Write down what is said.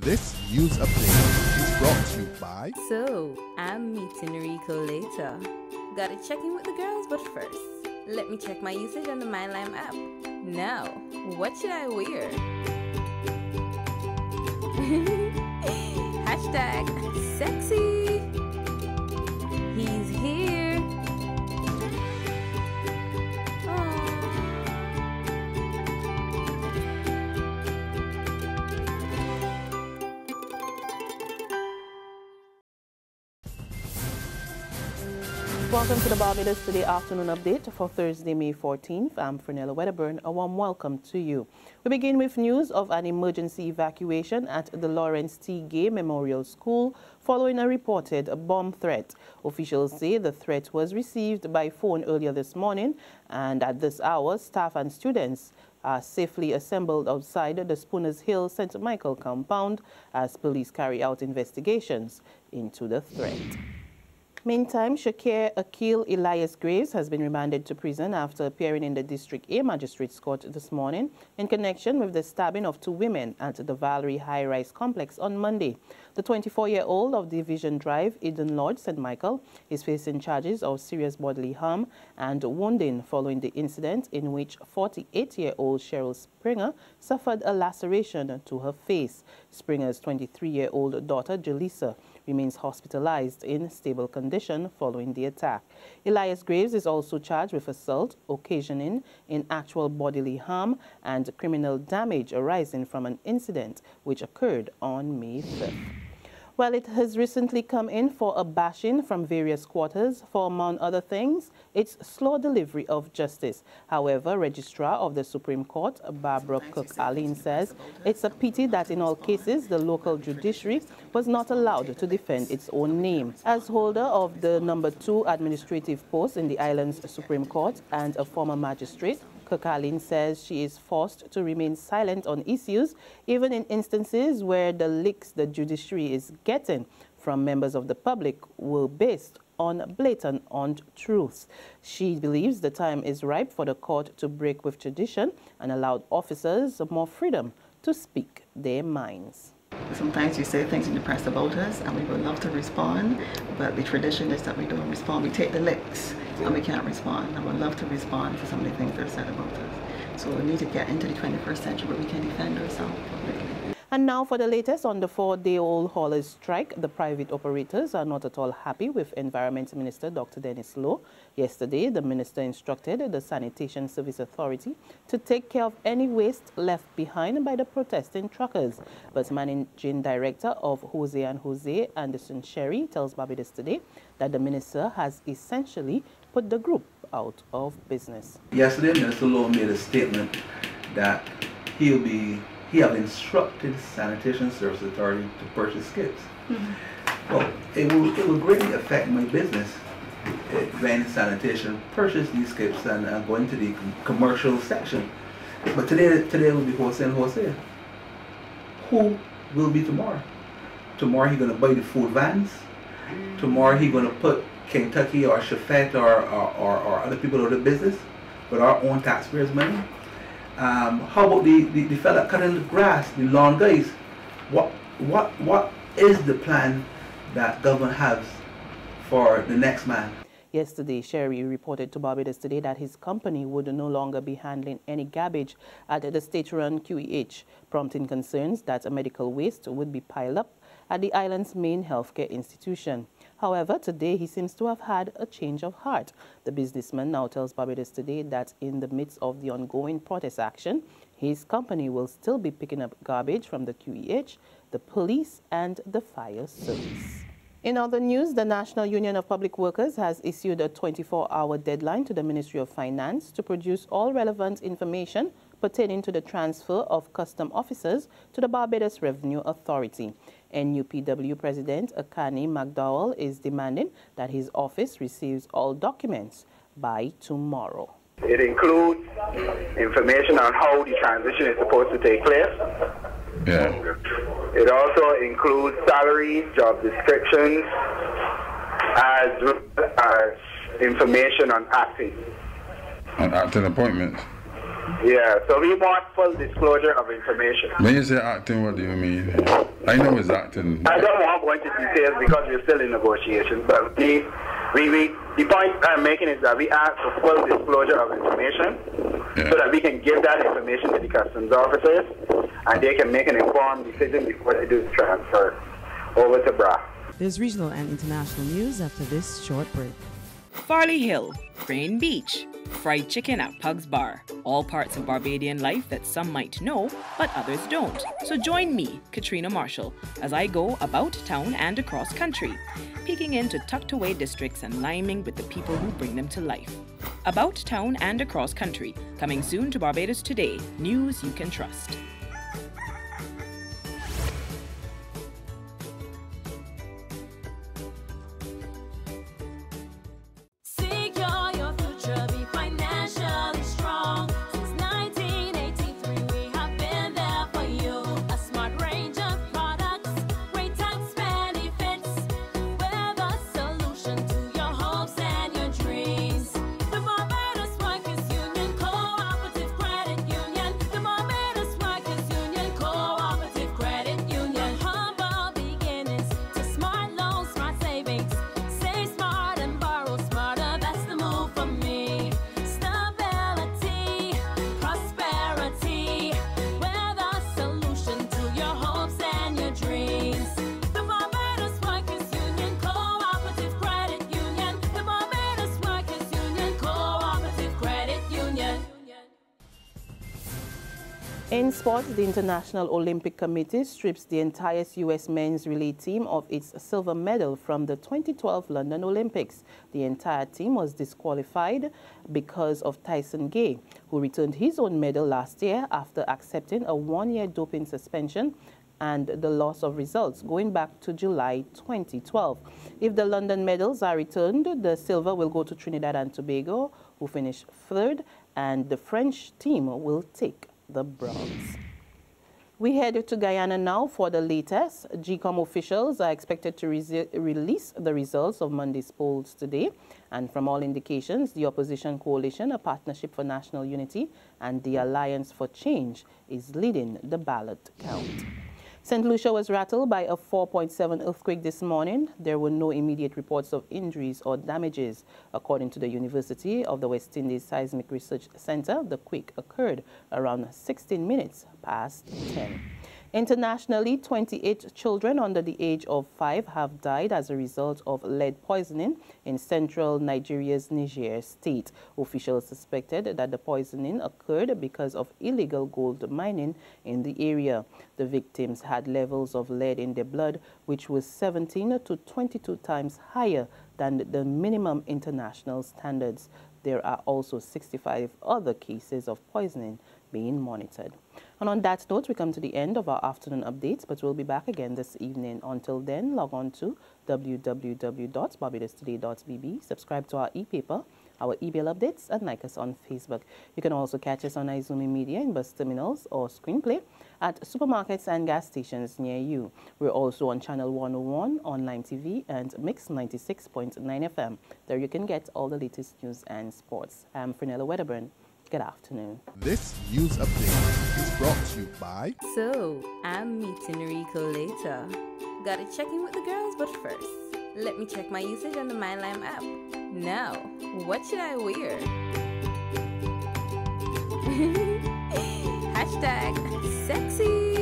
This news update is brought to you by... So, I'm meeting Rico later. Gotta check in with the girls, but first, let me check my usage on the MyLime app. Now, what should I wear? Hashtag sexy. He's here. Welcome to the Barbados Today afternoon update for Thursday, May 14th. I'm Fernella Wedderburn. A warm welcome to you. We begin with news of an emergency evacuation at the Lawrence T. Gay Memorial School following a reported bomb threat. Officials say the threat was received by phone earlier this morning, and at this hour, staff and students are safely assembled outside the Spooners Hill St. Michael compound as police carry out investigations into the threat. Meantime, Shahkir Akil Elias-Greaves has been remanded to prison after appearing in the District A Magistrates Court this morning in connection with the stabbing of two women at the Valerie High-Rise Complex on Monday. The 24-year-old of Division Drive, Eden Lodge, St. Michael, is facing charges of serious bodily harm and wounding following the incident in which 48-year-old Cheryl Springer suffered a laceration to her face. Springer's 23-year-old daughter, Jaleesa, remains hospitalized in stable condition following the attack. Elias-Greaves is also charged with assault, occasioning in actual bodily harm, and criminal damage arising from an incident which occurred on May 5th. Well, it has recently come in for a bashing from various quarters for, among other things, its slow delivery of justice. However, Registrar of the Supreme Court, Barbara Cook-Allen, says it's a pity that in all cases the local judiciary was not allowed to defend its own name. As holder of the #2 administrative post in the island's Supreme Court and a former magistrate, Cook-Allen says she is forced to remain silent on issues, even in instances where the leaks the judiciary is getting from members of the public were based on blatant untruths. She believes the time is ripe for the court to break with tradition and allow officers more freedom to speak their minds. Sometimes you say things in the press about us and we would love to respond, but the tradition is that we don't respond. We take the licks and we can't respond. I would love to respond to some of the things that are said about us. So we need to get into the 21st century where we can defend ourselves publicly. And now for the latest on the 4-day-old haulers strike. The private operators are not at all happy with Environment Minister Dr. Dennis Lowe. Yesterday, the minister instructed the Sanitation Service Authority to take care of any waste left behind by the protesting truckers. But Managing Director of Jose & Jose, Anderson Sherry, tells Barbados Today that the minister has essentially put the group out of business. Yesterday, Minister Lowe made a statement that he have instructed Sanitation Service Authority to purchase skips. Well, it will greatly affect my business when sanitation purchase these skips and go into the commercial section. But today will be wholesale. Who will be tomorrow? Tomorrow he's going to buy the food vans. Tomorrow he's going to put Kentucky or Chafet or other people out of business with our own taxpayers' money. How about the fella cutting the grass, the lawn guys? What is the plan that government has for the next man? Yesterday, Sherry reported to Barbados Today that his company would no longer be handling any garbage at the state-run QEH, prompting concerns that a medical waste would be piled up at the island's main healthcare institution. However, today he seems to have had a change of heart. The businessman now tells Barbados Today that in the midst of the ongoing protest action, his company will still be picking up garbage from the QEH, the police, and the fire service. In other news, the National Union of Public Workers has issued a 24-hour deadline to the Ministry of Finance to produce all relevant information pertaining to the transfer of custom officers to the Barbados Revenue Authority. NUPW President Akani McDowell is demanding that his office receives all documents by tomorrow. It includes information on how the transition is supposed to take place. Yeah. It also includes salaries, job descriptions, as well as information on acting. On acting appointments? Yeah, so we want full disclosure of information. When you say acting, what do you mean? I know it's acting. I don't want to go into details because we're still in negotiations, but the point I'm making is that we ask for full disclosure of information so that we can give that information to the customs officers and they can make an informed decision before they do the transfer over to BRA. There's regional and international news after this short break. Farley Hill, Crane Beach, fried chicken at Pug's Bar. All parts of Barbadian life that some might know, but others don't. So join me, Katrina Marshall, as I go about town and across country, peeking into tucked away districts and liming with the people who bring them to life. About town and across country, coming soon to Barbados Today, news you can trust. In sports, the International Olympic Committee strips the entire U.S. men's relay team of its silver medal from the 2012 London Olympics. The entire team was disqualified because of Tyson Gay, who returned his own medal last year after accepting a one-year doping suspension and the loss of results going back to July 2012. If the London medals are returned, the silver will go to Trinidad and Tobago, who finished third, and the French team will take the bronze. We head to Guyana now for the latest. GCOM officials are expected to release the results of Monday's polls today. And from all indications, the opposition coalition, a Partnership for National Unity, and the Alliance for Change is leading the ballot count. St. Lucia was rattled by a 4.7 earthquake this morning. There were no immediate reports of injuries or damages. According to the University of the West Indies Seismic Research Center, the quake occurred around 16 minutes past 10. Internationally, 28 children under the age of 5 have died as a result of lead poisoning in central Nigeria's Niger state. Officials suspected that the poisoning occurred because of illegal gold mining in the area. The victims had levels of lead in their blood, which was 17 to 22 times higher than the minimum international standards. There are also 65 other cases of poisoning being monitored. And on that note, we come to the end of our afternoon updates, but we'll be back again this evening. Until then, log on to www.barbadostoday.bb, subscribe to our e-paper, our email updates, and like us on Facebook. You can also catch us on Izumi Media in bus terminals or Screenplay at supermarkets and gas stations near you. We're also on Channel 101, online TV, and Mix 96.9 FM. There you can get all the latest news and sports. I'm Fernella Wedderburn. Good afternoon. This news update is brought to you by... So, I'm meeting Rico later. Gotta check in with the girls, but first, let me check my usage on the MyLime app. Now, what should I wear? #sexy.